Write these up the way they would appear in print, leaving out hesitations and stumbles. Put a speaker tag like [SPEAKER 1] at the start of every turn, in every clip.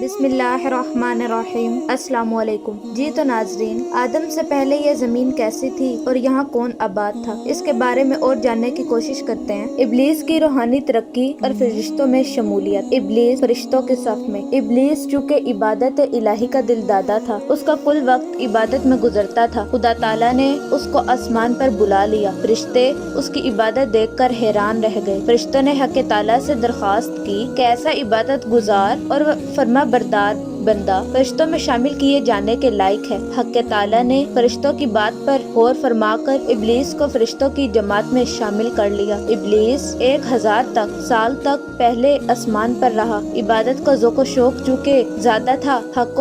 [SPEAKER 1] بسم اللہ الرحمن الرحیم۔ السلام علیکم۔ جی تو ناظرین، آدم سے پہلے یہ زمین کیسی تھی اور یہاں کون آباد تھا، اس کے بارے میں اور جاننے کی کوشش کرتے ہیں۔ ابلیس کی روحانی ترقی اور فرشتوں میں شمولیت۔ ابلیس فرشتوں کے صف میں۔ ابلیس چونکہ عبادت الہی کا دل دادا تھا، اس کا کل وقت عبادت میں گزرتا تھا۔ خدا تعالیٰ نے اس کو آسمان پر بلا لیا۔ فرشتے اس کی عبادت دیکھ کر حیران رہ گئے۔ فرشتوں نے حق تعالیٰ سے درخواست کی کہ ایسا عبادت گزار اور فرما بردار بندہ فرشتوں میں شامل کیے جانے کے لائق ہے۔ حق تعالیٰ نے فرشتوں کی بات پر غور فرما کر ابلیس کو فرشتوں کی جماعت میں شامل کر لیا۔ ابلیس 1000 سال تک پہلے آسمان پر رہا۔ عبادت کا ذوق و شوق چونکہ زیادہ تھا، حق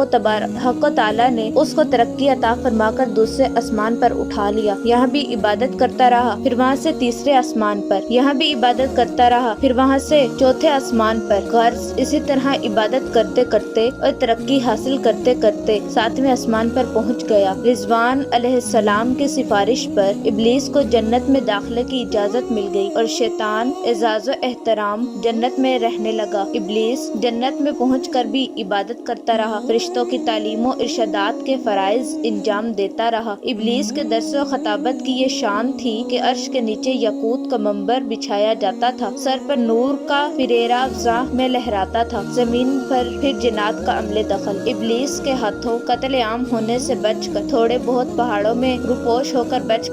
[SPEAKER 1] تعالیٰ نے اس کو ترقی عطا فرما کر دوسرے آسمان پر اٹھا لیا۔ یہاں بھی عبادت کرتا رہا، پھر وہاں سے تیسرے آسمان پر، یہاں بھی عبادت کرتا رہا، پھر وہاں سے چوتھے آسمان پر۔ غرض اسی طرح عبادت کرتے کرتے اور ترقی حاصل کرتے کرتے 7ویں آسمان پر پہنچ گیا۔ رضوان علیہ السلام کی سفارش پر ابلیس کو جنت میں داخلے کی اجازت مل گئی اور شیطان اعزاز و احترام جنت میں رہنے لگا۔ ابلیس جنت میں پہنچ کر بھی عبادت کرتا رہا، فرشتوں کی تعلیم و ارشادات کے فرائض انجام دیتا رہا۔ ابلیس کے درس و خطابت کی یہ شان تھی کہ عرش کے نیچے یاقوت کا منبر بچھایا جاتا تھا، سر پر نور کا فریرہ فضا میں لہراتا تھا، زمین پر پھر جنات کا عمل دخل۔ ابلیس کے ہاتھوں قتل عام ہونے سے بچ کر تھوڑے بہت پہاڑوں میں روپوش ہو کر بچ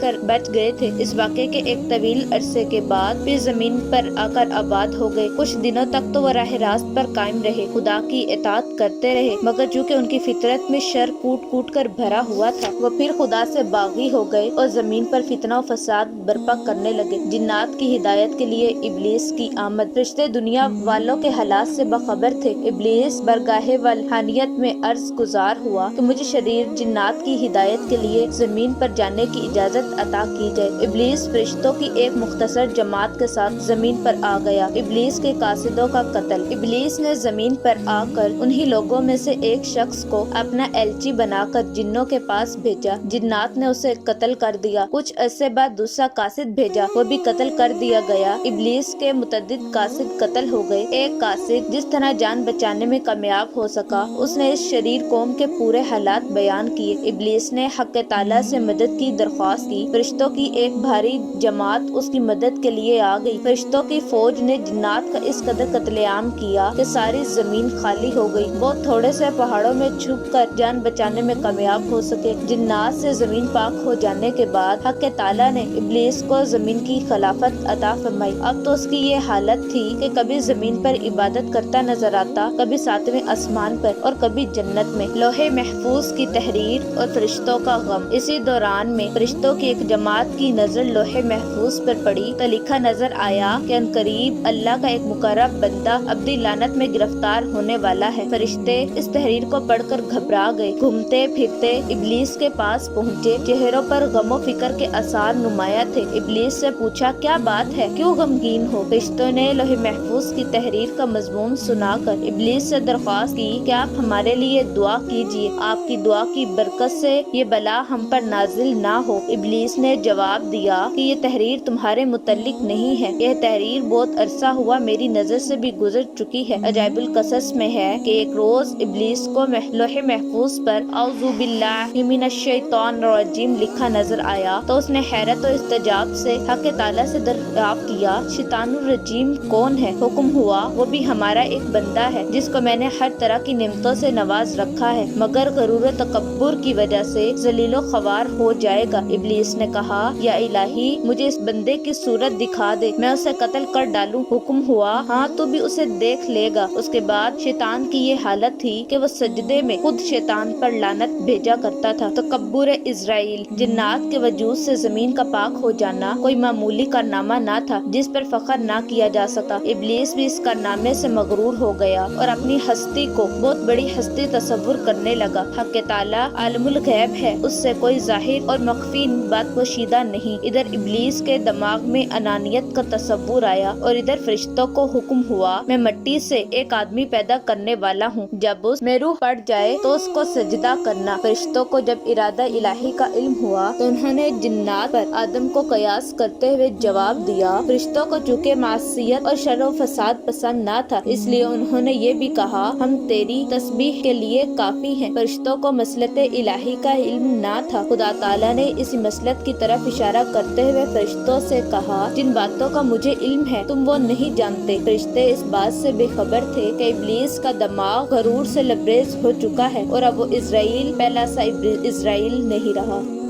[SPEAKER 1] گئے تھے۔ اس واقعے کے ایک طویل عرصے کے بعد پھر زمین پر آ کر آباد ہو گئے۔ کچھ دنوں تک تو وہ راہ راست پر قائم رہے، خدا کی اطاعت کرتے رہے، مگر چونکہ ان کی فطرت میں شر کوٹ کر بھرا ہوا تھا، وہ پھر خدا سے باغی ہو گئے اور زمین پر فتنہ و فساد برپا کرنے لگے۔ جنات کی ہدایت کے لیے ابلیس کی آمد۔ فرشتے دنیا والوں کے حالات سے باخبر تھے۔ ابلیس برگاہ والہانیت میں عرض گزار ہوا کہ مجھے شریر جنات کی ہدایت کے لیے زمین پر جانے کی اجازت عطا کی جائے۔ ابلیس فرشتوں کی ایک مختصر جماعت کے ساتھ زمین پر آ گیا۔ ابلیس کے قاصدوں کا قتل۔ ابلیس نے زمین پر آ کر انہی لوگوں میں سے ایک شخص کو اپنا ایلچی بنا کر جنوں کے پاس بھیجا۔ جنات نے اسے قتل کر دیا۔ کچھ عرصے بعد دوسرا قاصد بھیجا، وہ بھی قتل کر دیا گیا۔ ابلیس کے متعدد قاصد قتل ہو گئے۔ ایک قاصد جس طرح جان بچانے میں کامیاب ہو سکا، اس نے اس شریر قوم کے پورے حالات بیان کیے۔ ابلیس نے حق تعالیٰ سے مدد کی درخواست کی۔ فرشتوں کی ایک بھاری جماعت اس کی مدد کے لیے آ گئی۔ فرشتوں کی فوج نے جنات کا اس قدر قتل عام کیا کہ ساری زمین خالی ہو گئی۔ بہت تھوڑے سے پہاڑوں میں چھپ کر جان بچانے میں کامیاب ہو سکے۔ جنات سے زمین پاک ہو جانے کے بعد حق تعالیٰ نے ابلیس کو زمین کی خلافت عطا فرمائی۔ اب تو اس کی یہ حالت تھی کہ کبھی زمین پر عبادت کرتا نظر آتا، کبھی 7ویں آسمان پر اور کبھی جنت میں۔ لوح محفوظ کی تحریر اور فرشتوں کا غم۔ اسی دوران میں فرشتوں کی ایک جماعت کی نظر لوح محفوظ پر پڑی تو لکھا نظر آیا کہ عنقریب اللہ کا ایک مقرب بندہ ابدی لعنت میں گرفتار ہونے والا ہے۔ فرشتے اس تحریر کو پڑھ کر گھبرا گئے، گھومتے پھرتے ابلیس کے پاس پہنچے، چہروں پر غم و فکر کے آثار نمایاں تھے۔ ابلیس سے پوچھا، کیا بات ہے، کیوں غمگین ہو؟ فرشتوں نے لوح محفوظ کی تحریر کا مضمون سنا کر ابلیس سے درخواست کی کہ آپ ہمارے لیے دعا کیجیے، آپ کی دعا کی برکت سے یہ بلا ہم پر نازل نہ ہو۔ ابلیس نے جواب دیا کہ یہ تحریر تمہارے متعلق نہیں ہے، یہ تحریر بہت عرصہ ہوا میری نظر سے بھی گزر چکی ہے۔ عجائب القصص میں ہے کہ ایک روز ابلیس کو لوح محفوظ پر اعوذ باللہ من الشیطان الرجیم لکھا نظر آیا تو اس نے حیرت و استعجاب سے حق تعالیٰ سے دریافت کیا، شیطان الرجیم کون ہے؟ حکم ہوا، وہ بھی ہمارا ایک بندہ ہے جس کو میں نے ہر طرح کی نعمتوں سے نواز رکھا ہے، مگر غرور و تکبر کی وجہ سے ذلیل و خوار ہو جائے گا۔ ابلیس نے کہا، یا الہی مجھے اس بندے کی صورت دکھا دے، میں اسے قتل کر ڈالوں۔ حکم ہوا، ہاں تو بھی اسے دیکھ لے گا۔ اس کے بعد شیطان کی یہ حالت تھی کہ وہ سجدے میں خود شیطان پر لعنت بھیجا کرتا تھا۔ تکبر اسرائیل۔ جنات کے وجود سے زمین کا پاک ہو جانا کوئی معمولی کارنامہ نہ تھا جس پر فخر نہ کیا جا سکتا۔ ابلیس بھی اس کارنامے سے مغرور ہو گیا اور اپنی ہستی کو بہت بڑی ہستی تصور کرنے لگا۔ حق تعالیٰ عالم الغیب ہے، اس سے کوئی ظاہر اور مخفی بات پوشیدہ نہیں۔ ادھر ابلیس کے دماغ میں انانیت کا تصور آیا اور ادھر فرشتوں کو حکم ہوا، میں مٹی سے ایک آدمی پیدا کرنے والا ہوں، جب اس میں روح پڑ جائے تو اس کو سجدہ کرنا۔ فرشتوں کو جب ارادہ الہی کا علم ہوا تو انہوں نے جنات پر آدم کو قیاس کرتے ہوئے جواب دیا۔ فرشتوں کو چونکہ معصیت اور شر و فساد پسند نہ تھا، اس لیے انہوں نے یہ بھی کہا، ہم تیری تسبیح کے لیے کافی ہیں۔ فرشتوں کو مسلط الہی کا علم نہ تھا۔ خدا تعالیٰ نے اسی مسلط کی طرف اشارہ کرتے ہوئے فرشتوں سے کہا، جن باتوں کا مجھے علم ہے تم وہ نہیں جانتے۔ فرشتے اس بات سے بے خبر تھے کہ ابلیس کا دماغ غرور سے لبریز ہو چکا ہے اور اب وہ اسرائیل پہلا سا اسرائیل نہیں رہا۔